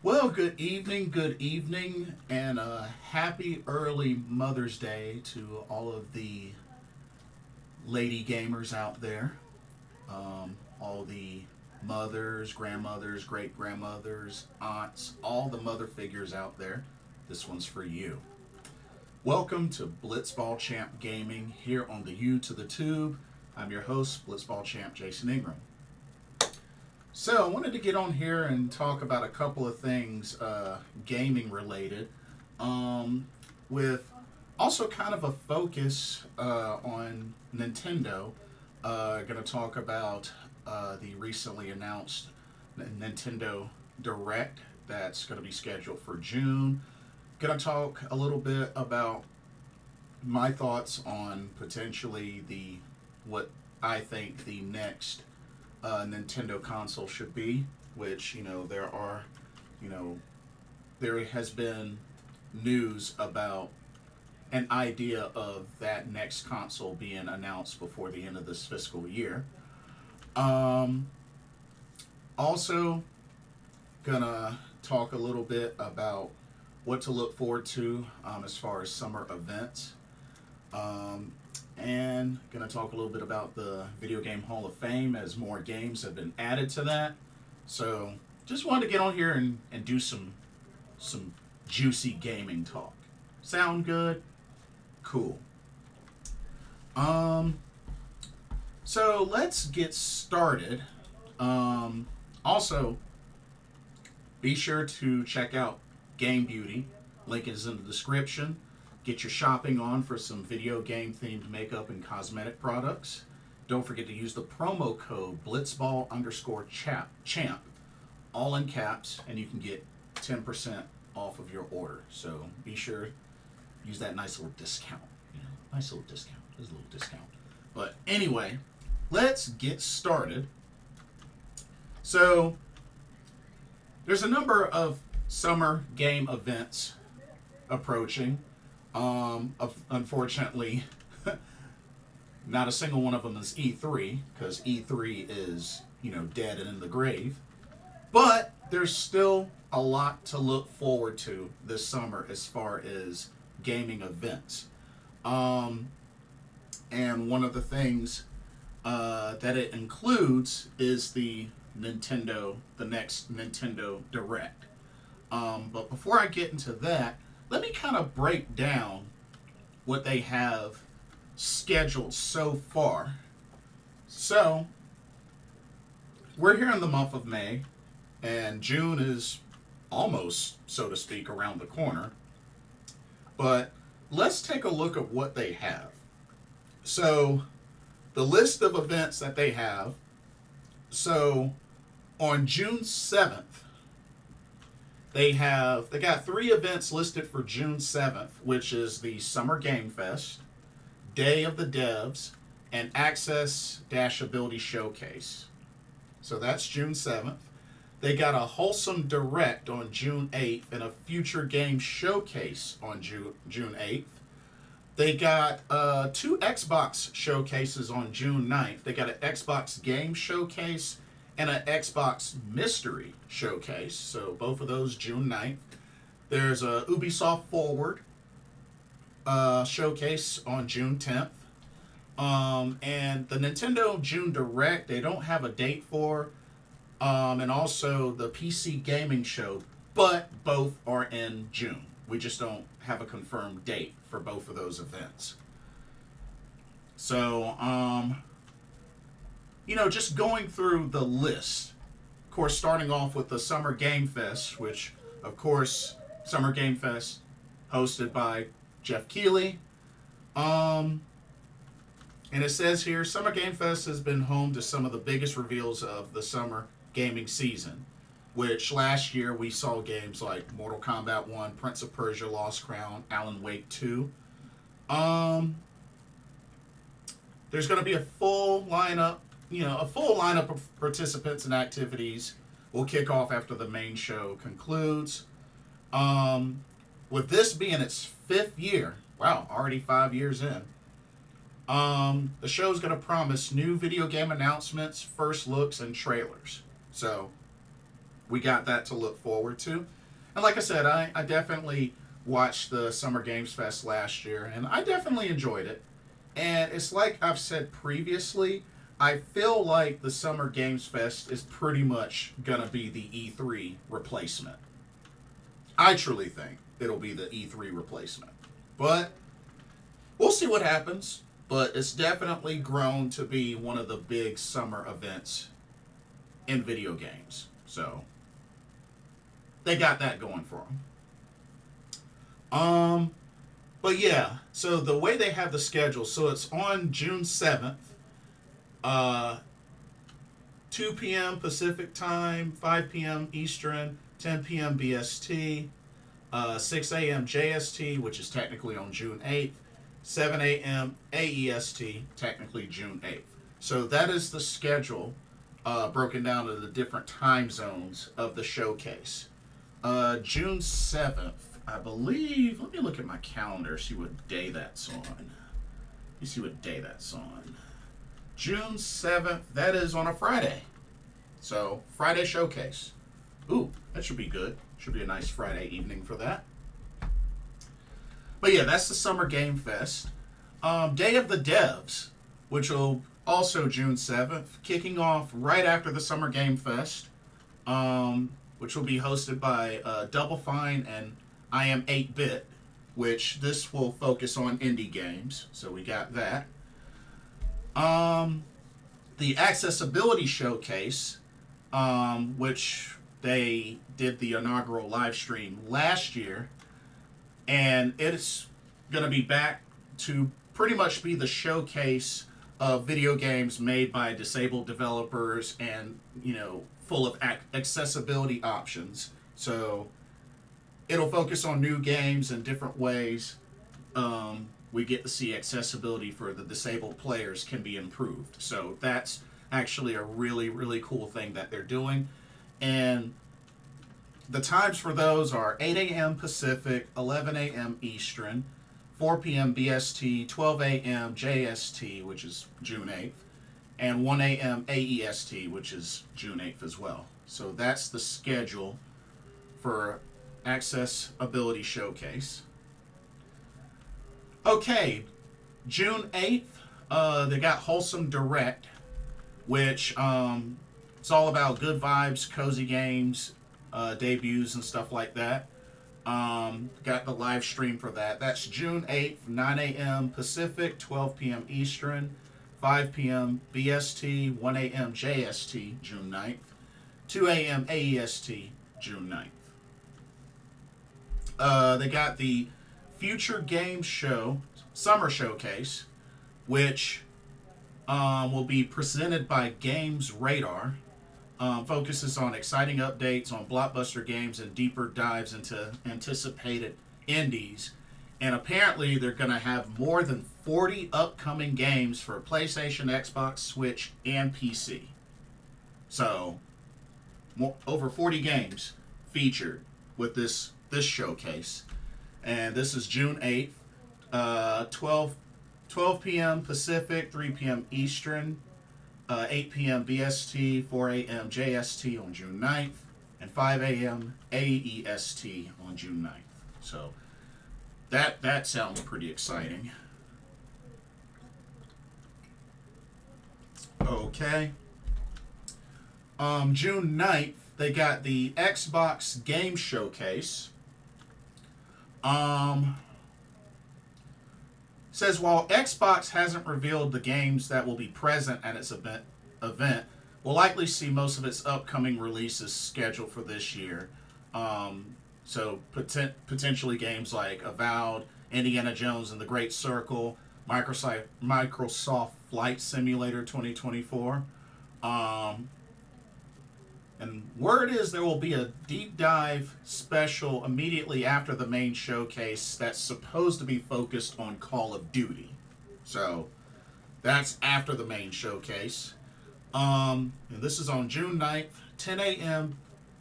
Well, good evening, and happy early Mother's Day to all of the lady gamers out there. All the mothers, grandmothers, great grandmothers, aunts, all the mother figures out there. This one's for you. Welcome to Blitzball Champ Gaming here on the U to the Tube. I'm your host, Blitzball Champ Jason Ingram. So, I wanted to get on here and talk about a couple of things gaming related, with also kind of a focus on Nintendo. Going to talk about the recently announced Nintendo Direct that's going to be scheduled for June. Going to talk a little bit about my thoughts on potentially the what I think the next Nintendo console should be, which, you know, there has been news about an idea of that next console being announced before the end of this fiscal year. Um, Also, gonna talk a little bit about what to look forward to as far as summer events. Um, and gonna talk a little bit about the Video Game Hall of Fame as more games have been added to that. So just wanted to get on here and do some juicy gaming talk. Sound good? Cool. Um, so let's get started. Also, be sure to check out Game Beauty. Link is in the description. Get your shopping on for some video game themed makeup and cosmetic products. Don't forget to use the promo code Blitzball underscore champ, all in caps, and you can get 10% off of your order. So be sure use that nice little discount. Nice little discount. There's a little discount. But anyway, let's get started. So there's a number of summer game events approaching. Unfortunately, not a single one of them is E3 because E3 is dead and in the grave. But there's still a lot to look forward to this summer as far as gaming events. Um, and one of the things that it includes is the next Nintendo Direct. But before I get into that, let me kind of break down what they have scheduled so far. So, we're here in the month of May, and June is almost, so to speak, around the corner. But let's take a look at what they have. So, the list of events that they have. So, on June 7th, they got three events listed for June 7th, which is the Summer Game Fest, Day of the Devs, and Access Ability Showcase. So that's June 7th. They got a Wholesome Direct on June 8th and a Future Game Showcase on June 8th. They got two Xbox showcases on June 9th. They got an Xbox Game Showcase and an Xbox Mystery Showcase. So both of those June 9th. There's a Ubisoft Forward showcase on June 10th. And the Nintendo June Direct, they don't have a date for. And also the PC Gaming Show, but both are in June. We just don't have a confirmed date for both of those events. So, just going through the list. Of course, starting off with the Summer Game Fest, which, of course, Summer Game Fest hosted by Jeff Keighley. And it says here, Summer Game Fest has been home to some of the biggest reveals of the summer gaming season, which last year we saw games like Mortal Kombat 1, Prince of Persia, Lost Crown, Alan Wake 2. There's going to be a full lineup of participants and activities will kick off after the main show concludes. With this being its fifth year, wow, already 5 years in, the show's going to promise new video game announcements, first looks, and trailers. So, we got that to look forward to. And like I said, I definitely watched the Summer Games Fest last year, and I definitely enjoyed it. And it's like I've said previously, I feel like the Summer Games Fest is pretty much going to be the E3 replacement. I truly think it'll be the E3 replacement. But we'll see what happens. But it's definitely grown to be one of the big summer events in video games. So they got that going for them. But yeah, so the way they have the schedule, so it's on June 7th, uh, 2 p.m. Pacific time, 5 p.m. Eastern, 10 p.m. BST, 6 a.m. JST, which is technically on June 8th, 7 a.m. AEST, technically June 8th. So that is the schedule broken down to the different time zones of the showcase. June 7th, I believe. Let me look at my calendar, see what day that's on. Let me see what day that's on. June 7th, that is on a Friday. So, Friday showcase. Ooh, that should be good. Should be a nice Friday evening for that. But yeah, that's the Summer Game Fest. Day of the Devs, which will also June 7th, kicking off right after the Summer Game Fest, which will be hosted by Double Fine and I Am 8-Bit, which this will focus on indie games. So we got that. The Accessibility Showcase, which they did the inaugural live stream last year, and it's going to be back to pretty much be the showcase of video games made by disabled developers and, full of accessibility options. So it'll focus on new games in different ways. We get to see accessibility for the disabled players can be improved. So that's actually a really, really cool thing that they're doing. And the times for those are 8 a.m. Pacific, 11 a.m. Eastern, 4 p.m. BST, 12 a.m. JST, which is June 8th, and 1 a.m. AEST, which is June 8th as well. So that's the schedule for Accessibility Showcase. Okay, June 8th, they got Wholesome Direct, which it's all about good vibes, cozy games, debuts, and stuff like that. Got the live stream for that. That's June 8th, 9 a.m. Pacific, 12 p.m. Eastern, 5 p.m. BST, 1 a.m. JST, June 9th, 2 a.m. AEST, June 9th. They got the Future Game Show Summer Showcase, which will be presented by Games Radar. Focuses on exciting updates on blockbuster games and deeper dives into anticipated indies. And apparently they're going to have more than 40 upcoming games for PlayStation, Xbox, Switch, and PC. So, over 40 games featured with this showcase. And this is June 8th, 12 p.m. Pacific, 3 p.m. Eastern, 8 p.m. BST, 4 a.m. JST on June 9th, and 5 a.m. AEST on June 9th. So that sounds pretty exciting. Okay. June 9th, they got the Xbox Game Showcase. Says while Xbox hasn't revealed the games that will be present at its event, we'll likely see most of its upcoming releases scheduled for this year. So potentially games like Avowed, Indiana Jones and the Great Circle, Microsoft Flight Simulator 2024. And word is there will be a deep dive special immediately after the main showcase that's supposed to be focused on Call of Duty. So that's after the main showcase. And this is on June 9th, 10 a.m.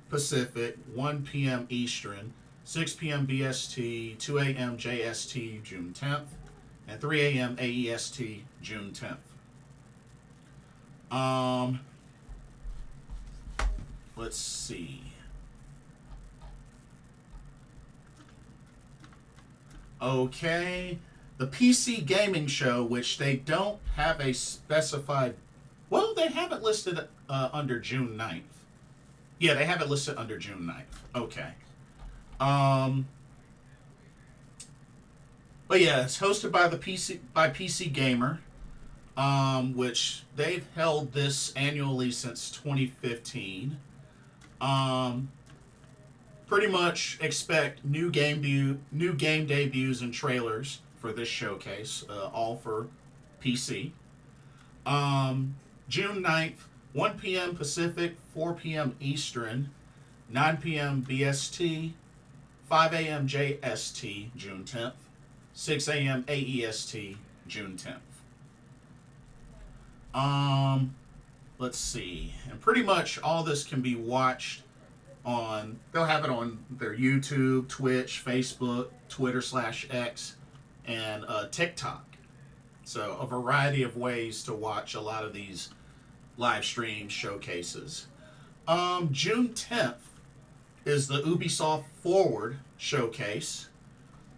Pacific, 1 p.m. Eastern, 6 p.m. BST, 2 a.m. JST, June 10th, and 3 a.m. AEST, June 10th. Let's see. Okay. The PC Gaming Show, which they don't have a specified. Well, they have it listed under June 9th. Yeah, they have it listed under June 9th. Okay. Um, but yeah, it's hosted by the PC Gamer, which they've held this annually since 2015. Um, Pretty much expect new game debuts and trailers for this showcase, all for PC. Um, June 9th, 1 p.m. Pacific, 4 p.m. Eastern, 9 p.m. BST, 5 a.m. JST, June 10th, 6 a.m. AEST, June 10th. Um, let's see. And pretty much all this can be watched on, they'll have it on their YouTube, Twitch, Facebook, Twitter/X, and TikTok. So a variety of ways to watch a lot of these live stream showcases. June 10th is the Ubisoft Forward showcase,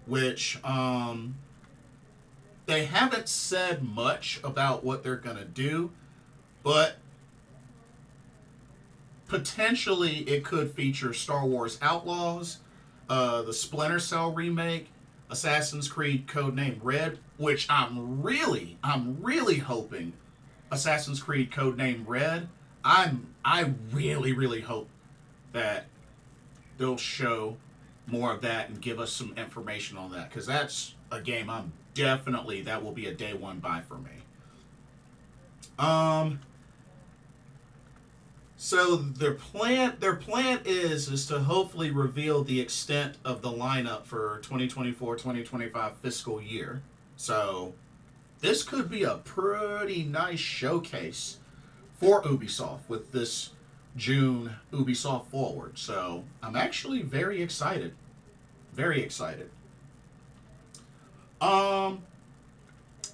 which they haven't said much about what they're going to do, but potentially it could feature Star Wars Outlaws, the Splinter Cell remake, Assassin's Creed Codename Red, which I'm really hoping Assassin's Creed Codename Red. I really hope that they'll show more of that and give us some information on that, because that's a game that will be a day one buy for me. So their plan is to hopefully reveal the extent of the lineup for 2024-2025 fiscal year. So this could be a pretty nice showcase for Ubisoft with this June Ubisoft Forward. So I'm actually very excited. Very excited.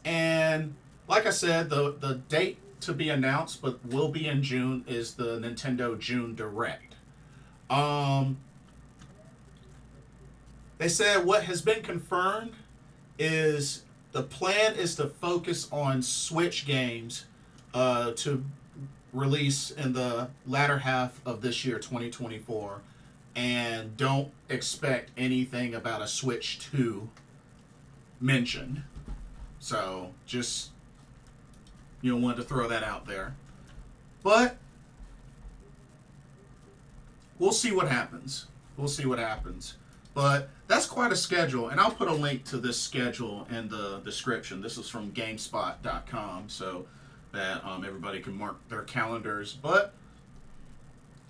And like I said, the date to be announced, but will be in June, is the Nintendo June Direct. They said what has been confirmed is the plan is to focus on Switch games to release in the latter half of this year, 2024, and don't expect anything about a Switch 2 mentioned. So just, wanted to throw that out there. But we'll see what happens. But that's quite a schedule, and I'll put a link to this schedule in the description. This is from GameSpot.com, so that everybody can mark their calendars. But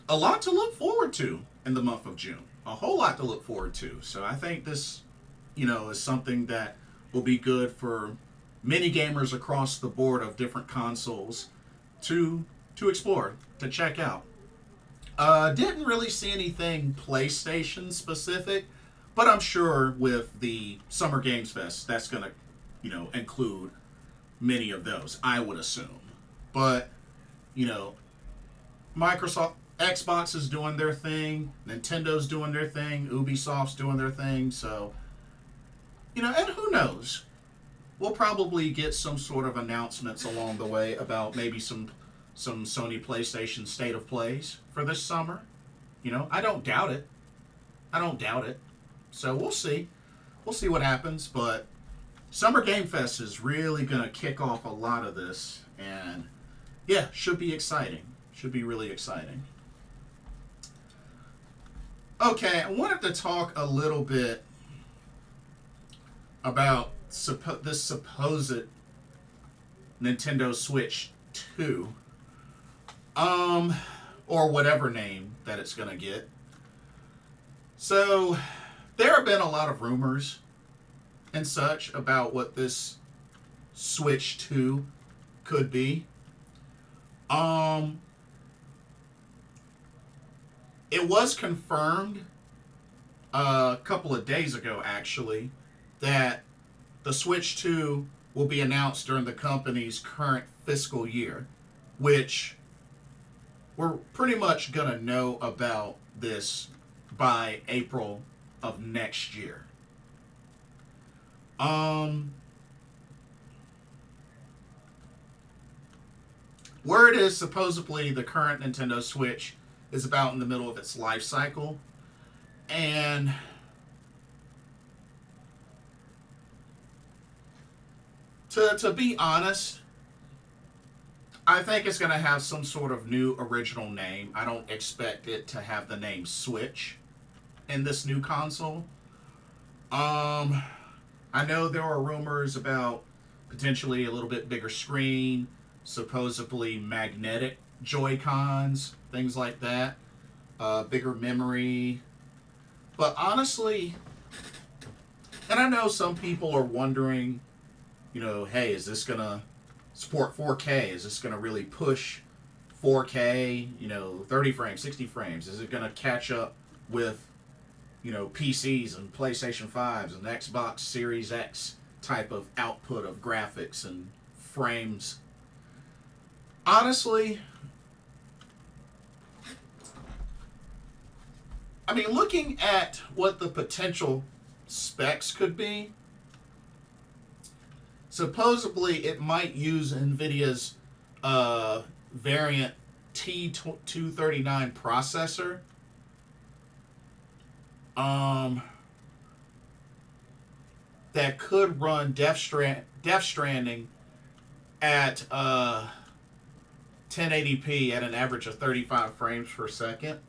a lot to look forward to in the month of June. A whole lot to look forward to. So I think this, is something that will be good for many gamers across the board of different consoles to explore, to check out. Didn't really see anything PlayStation specific, but I'm sure with the Summer Games Fest, that's going to, include many of those, I would assume. But, Microsoft, Xbox is doing their thing, Nintendo's doing their thing, Ubisoft's doing their thing, so, and who knows? We'll probably get some sort of announcements along the way about maybe some Sony PlayStation State of Plays for this summer. I don't doubt it. So we'll see. We'll see what happens. But Summer Game Fest is really going to kick off a lot of this. And yeah, should be exciting. Should be really exciting. Okay, I wanted to talk a little bit about this supposed Nintendo Switch 2. Or whatever name that it's going to get. So, there have been a lot of rumors and such about what this Switch 2 could be. It was confirmed a couple of days ago, actually, that the Switch 2 will be announced during the company's current fiscal year, which we're pretty much going to know about this by April of next year. Um, Word is supposedly the current Nintendo Switch is about in the middle of its life cycle. And to be honest, I think it's going to have some sort of new original name. I don't expect it to have the name Switch in this new console. Um, I know there are rumors about potentially a little bit bigger screen, supposedly magnetic Joy Cons, things like that, bigger memory. But honestly, and I know some people are wondering, hey, is this going to support 4K? Is this going to really push 4K, 30 frames, 60 frames? Is it going to catch up with, PCs and PlayStation 5s and Xbox Series X type of output of graphics and frames? Honestly, I mean, looking at what the potential specs could be, supposedly it might use NVIDIA's variant T239 processor. That could run Death Stranding at 1080p at an average of 35 frames per second.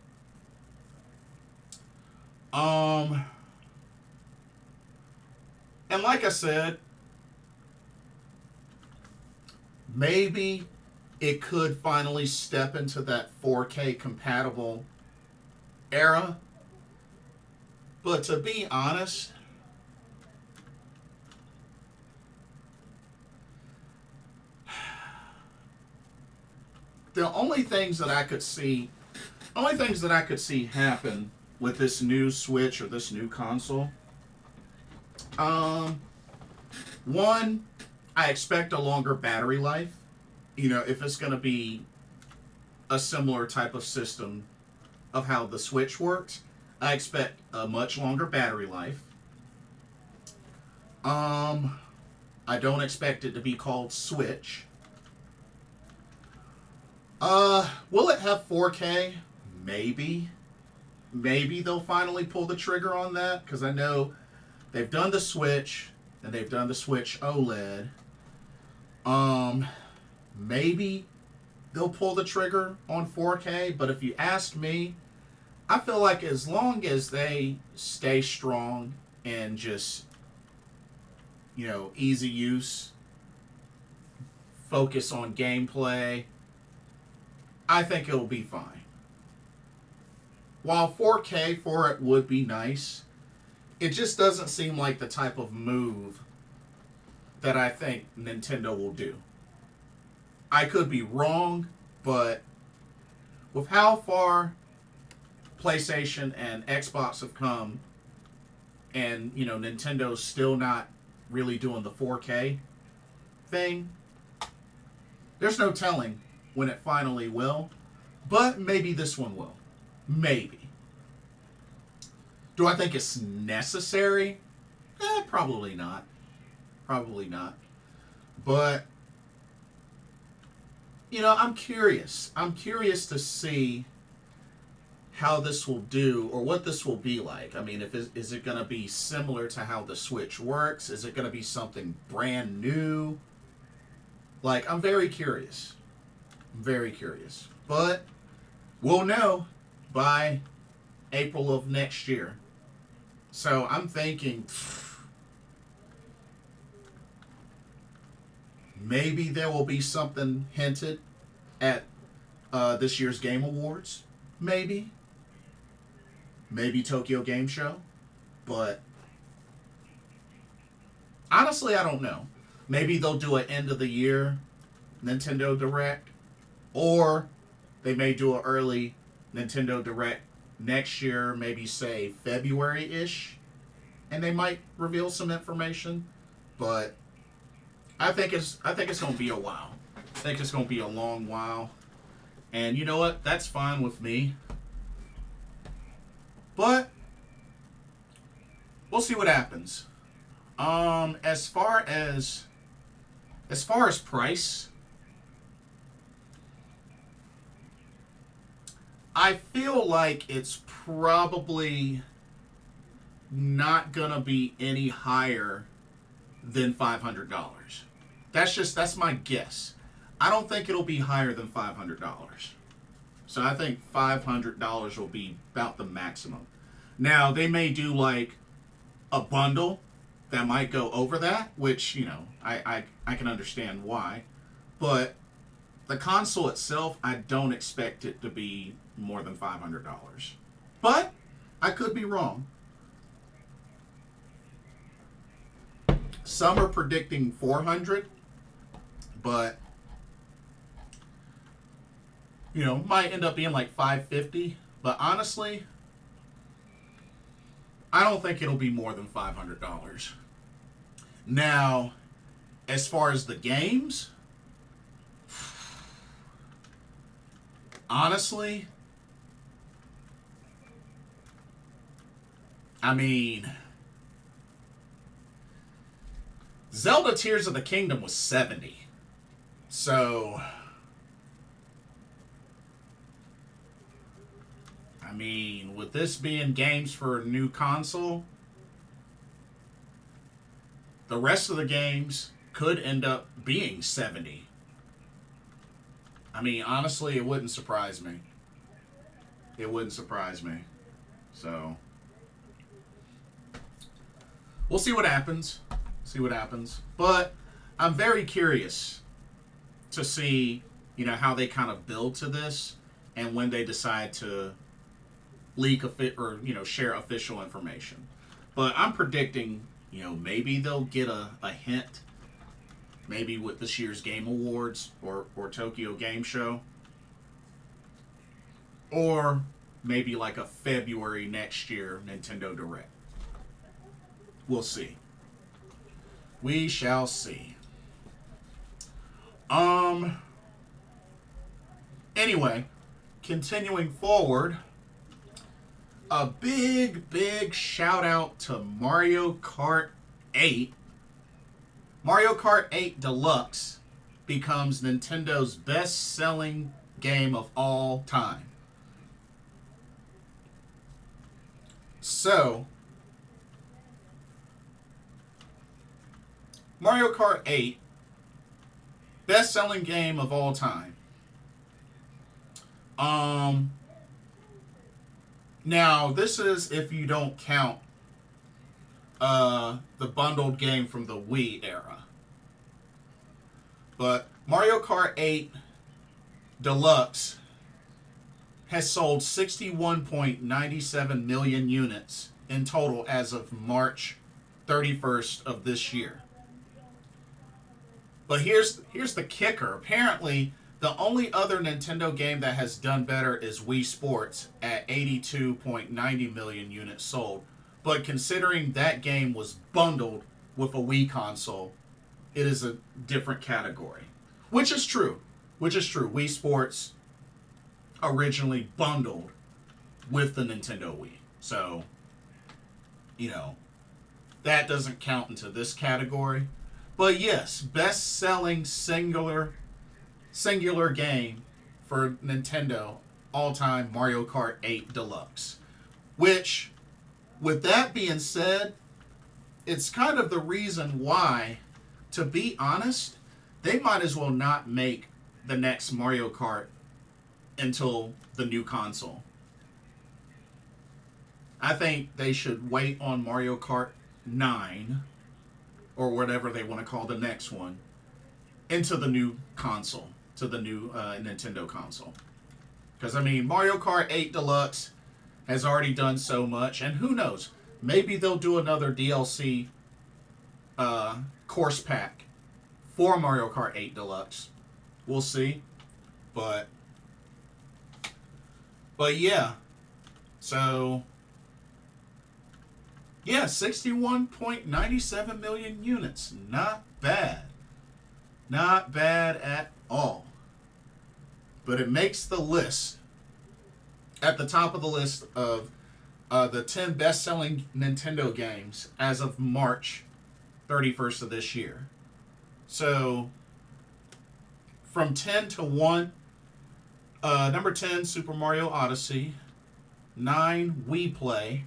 And like I said, maybe it could finally step into that 4K compatible era. But to be honest, the only things that I could see happen with this new Switch or this new console, one, I expect a longer battery life. If it's going to be a similar type of system of how the Switch works, I expect a much longer battery life. I don't expect it to be called Switch. Will it have 4K? Maybe. Maybe they'll finally pull the trigger on that, because I know they've done the Switch and they've done the Switch OLED. Maybe they'll pull the trigger on 4K, but if you ask me, I feel like as long as they stay strong and just, easy use, focus on gameplay, I think it'll be fine. While 4K for it would be nice, it just doesn't seem like the type of move that I think Nintendo will do. I could be wrong, but with how far PlayStation and Xbox have come, and Nintendo's still not really doing the 4K thing, there's no telling when it finally will. But maybe this one will. Maybe. Do I think it's necessary? Probably not. Probably not. But I'm curious. I'm curious to see how this will do, or what this will be like. I mean, is it going to be similar to how the Switch works? Is it going to be something brand new? Like, I'm very curious. I'm very curious. But we'll know by April of next year. So I'm thinking maybe there will be something hinted at this year's Game Awards. Maybe Tokyo Game Show. But honestly, I don't know. Maybe they'll do an end of the year Nintendo Direct, or they may do an early Nintendo Direct next year, maybe say February-ish, and they might reveal some information. But I think it's going to be a while. I think it's going to be a long while. And you know what? That's fine with me. But we'll see what happens. As far as price, I feel like it's probably not gonna be any higher than $500. That's my guess. I don't think it'll be higher than $500. So I think $500 will be about the maximum. Now they may do like a bundle that might go over that, which I can understand why, but the console itself, I don't expect it to be more than $500. But I could be wrong. Some are predicting 400, but might end up being like 550. But honestly, I don't think it'll be more than $500. Now, as far as the games, honestly, I mean, Zelda Tears of the Kingdom was 70. So, I mean, with this being games for a new console, the rest of the games could end up being 70. I mean, honestly, it wouldn't surprise me. It wouldn't surprise me. So, we'll see what happens. But I'm very curious to see, how they kind of build to this and when they decide to leak or share official information. But I'm predicting, maybe they'll get a hint, maybe with this year's Game Awards or Tokyo Game Show, or maybe like a February next year Nintendo Direct. We'll see. We shall see. Anyway, continuing forward, a big shout out to Mario Kart 8. Mario Kart 8 Deluxe becomes Nintendo's best-selling game of all time. So, Mario Kart 8, best-selling game of all time. Now, this is if you don't count the bundled game from the Wii era. But Mario Kart 8 Deluxe has sold 61.97 million units in total as of March 31st of this year. But here's the kicker. Apparently, the only other Nintendo game that has done better is Wii Sports at 82.90 million units sold. But considering that game was bundled with a Wii console, it is a different category. Which is true. Wii Sports originally bundled with the Nintendo Wii. So, that doesn't count into this category. But yes, best-selling singular game for Nintendo all-time, Mario Kart 8 Deluxe. Which, with that being said, it's kind of the reason why, to be honest, they might as well not make the next Mario Kart until the new console. I think they should wait on Mario Kart 9, or whatever they want to call the next one, into the new console, to the new Nintendo console. Because, Mario Kart 8 Deluxe has already done so much, and who knows, maybe they'll do another DLC course pack for Mario Kart 8 Deluxe. We'll see. But yeah. So, yeah, 61.97 million units. Not bad. Not bad at all. But it makes the list, at the top of the list of the 10 best-selling Nintendo games as of March 31st of this year. So from 10 to 1, number 10, Super Mario Odyssey. 9, Wii Play.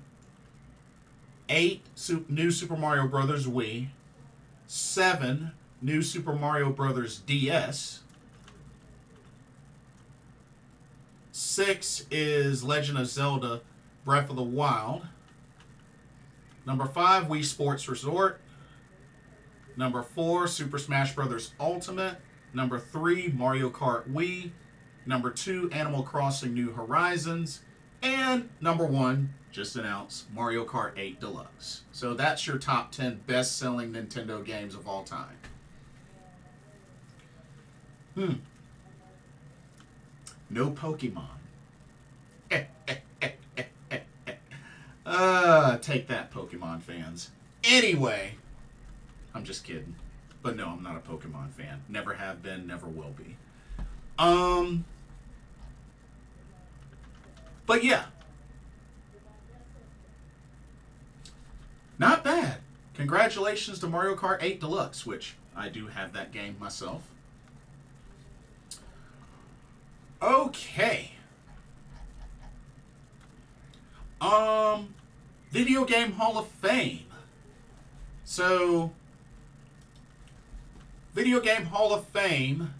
8, New Super Mario Brothers Wii. 7, New Super Mario Brothers DS. 6 is Legend of Zelda Breath of the Wild. Number 5, Wii Sports Resort. Number 4, Super Smash Bros. Ultimate. Number 3, Mario Kart Wii. Number 2, Animal Crossing New Horizons. And number 1, just announced, Mario Kart 8 Deluxe. So that's your top 10 best-selling Nintendo games of all time. No Pokemon. Take that, Pokemon fans. Anyway, I'm just kidding. But no, I'm not a Pokemon fan. Never have been, never will be. But yeah. Not bad. Congratulations to Mario Kart 8 Deluxe, which I do have that game myself. Okay. Video Game Hall of Fame. So, Video Game Hall of Fame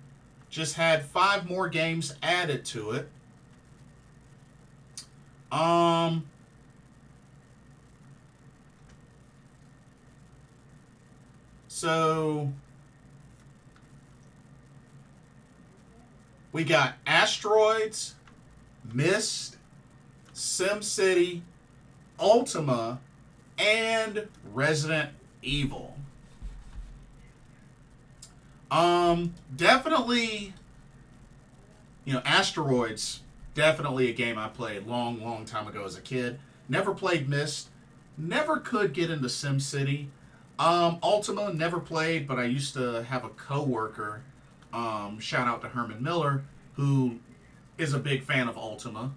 just had 5 more games added to it. So we got Asteroids, Myst, SimCity, Ultima, and Resident Evil. Definitely, Asteroids, definitely a game I played long time ago as a kid. Never played Myst. Never could get into SimCity. Ultima, never played, but I used to have a coworker, shout out to Herman Miller, who is a big fan of Ultima.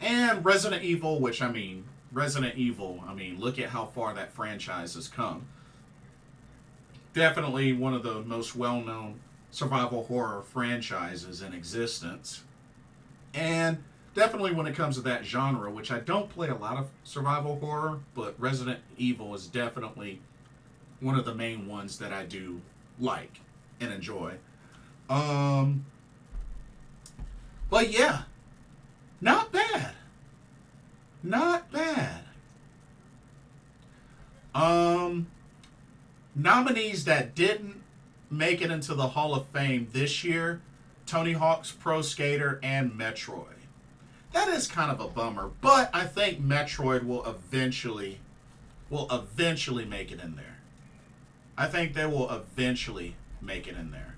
And Resident Evil, look at how far that franchise has come. Definitely one of the most well-known survival horror franchises in existence. And definitely when it comes to that genre, which I don't play a lot of survival horror, but Resident Evil is definitely one of the main ones that I do like and enjoy. But yeah, not bad. Not bad. Nominees that didn't make it into the Hall of Fame this year: Tony Hawk's Pro Skater and Metroid. That is kind of a bummer, but I think Metroid will eventually make it in there. I think they will eventually make it in there.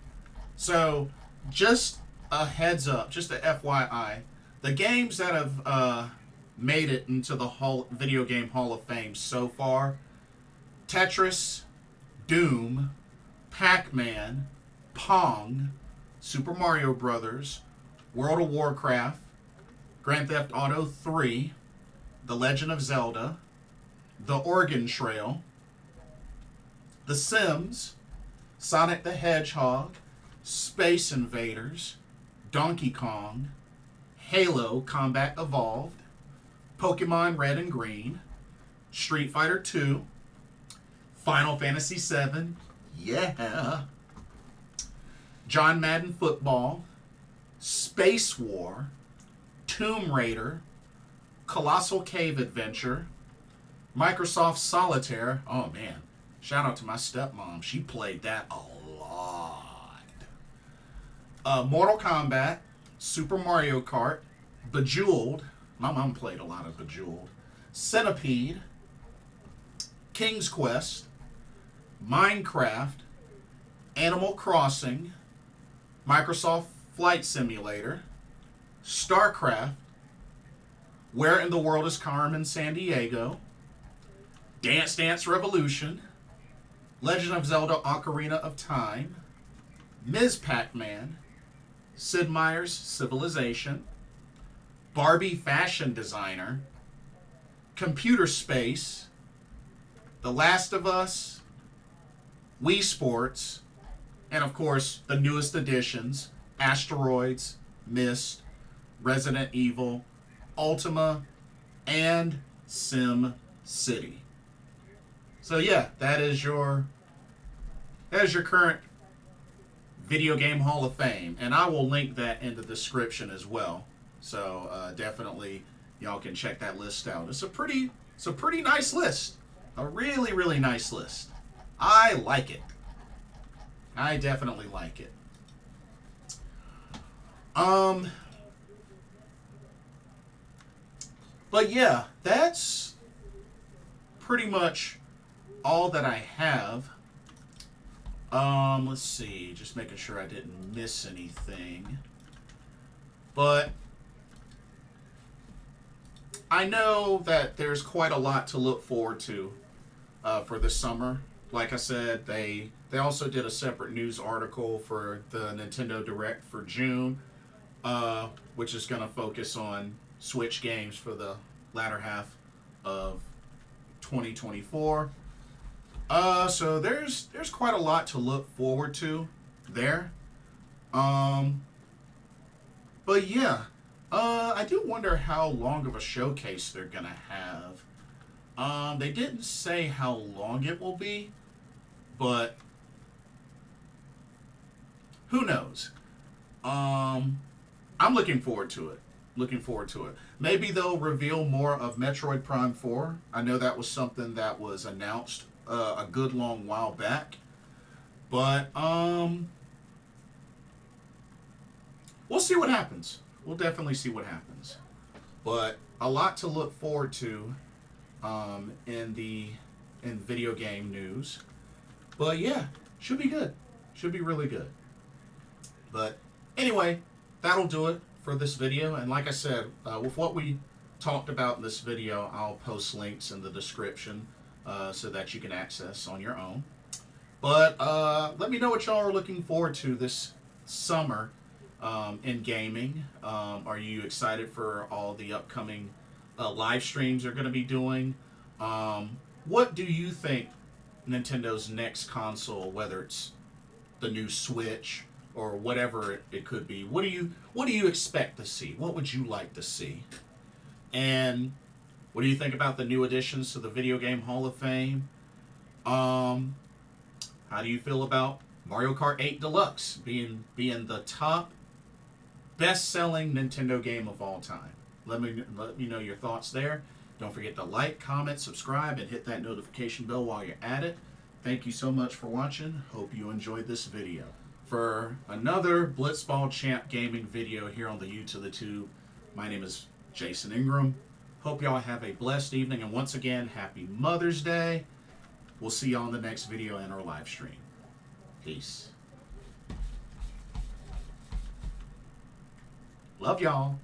So, just a heads up, just a FYI, the games that have made it into the Video Game Hall of Fame so far: Tetris, Doom, Pac-Man, Pong, Super Mario Brothers, World of Warcraft, Grand Theft Auto 3, The Legend of Zelda, The Oregon Trail, The Sims, Sonic the Hedgehog, Space Invaders, Donkey Kong, Halo Combat Evolved, Pokemon Red and Green, Street Fighter 2, Final Fantasy 7, yeah, John Madden Football, Space War, Tomb Raider, Colossal Cave Adventure, Microsoft Solitaire. Oh man, shout out to my stepmom. She played that a lot. Mortal Kombat, Super Mario Kart, Bejeweled. My mom played a lot of Bejeweled. Centipede, King's Quest, Minecraft, Animal Crossing, Microsoft Flight Simulator, StarCraft, Where in the World is Carmen Sandiego, Dance Dance Revolution, Legend of Zelda Ocarina of Time, Ms. Pac-Man, Sid Meier's Civilization, Barbie Fashion Designer, Computer Space, The Last of Us, Wii Sports, and of course the newest additions: Asteroids, Myst, Resident Evil, Ultima, and Sim City. So yeah, that is your current Video Game Hall of Fame, and I will link that in the description as well. So definitely, y'all can check that list out. It's a pretty nice list. A really, really nice list. I like it. I definitely like it. But yeah, that's pretty much all that I have. Let's see, just making sure I didn't miss anything. But I know that there's quite a lot to look forward to for this summer. Like I said, they also did a separate news article for the Nintendo Direct for June, which is going to focus on Switch games for the latter half of 2024. So there's quite a lot to look forward to there. But yeah, I do wonder how long of a showcase they're gonna have. They didn't say how long it will be, but who knows? I'm looking forward to it. Looking forward to it. Maybe they'll reveal more of Metroid Prime 4. I know that was something that was announced a good long while back. But we'll see what happens. We'll definitely see what happens. But a lot to look forward to in video game news. But yeah, should be good. Should be really good. But anyway, that'll do it for this video. And like I said, with what we talked about in this video, I'll post links in the description so that you can access on your own. But let me know what y'all are looking forward to this summer in gaming. Are you excited for all the upcoming live streams they're going to be doing? What do you think Nintendo's next console, whether it's the new Switch or whatever it could be, what do you expect to see? What would you like to see? And what do you think about the new additions to the Video Game Hall of Fame? How do you feel about Mario Kart 8 Deluxe being the top best-selling Nintendo game of all time? Let me know your thoughts there. Don't forget to like, comment, subscribe, and hit that notification bell while you're at it. Thank you so much for watching. Hope you enjoyed this video. For another Blitzball Champ Gaming video here on the YouTube, my name is Jason Ingram. Hope y'all have a blessed evening, and once again, happy Mother's Day. We'll see y'all in the next video and our live stream. Peace. Love y'all.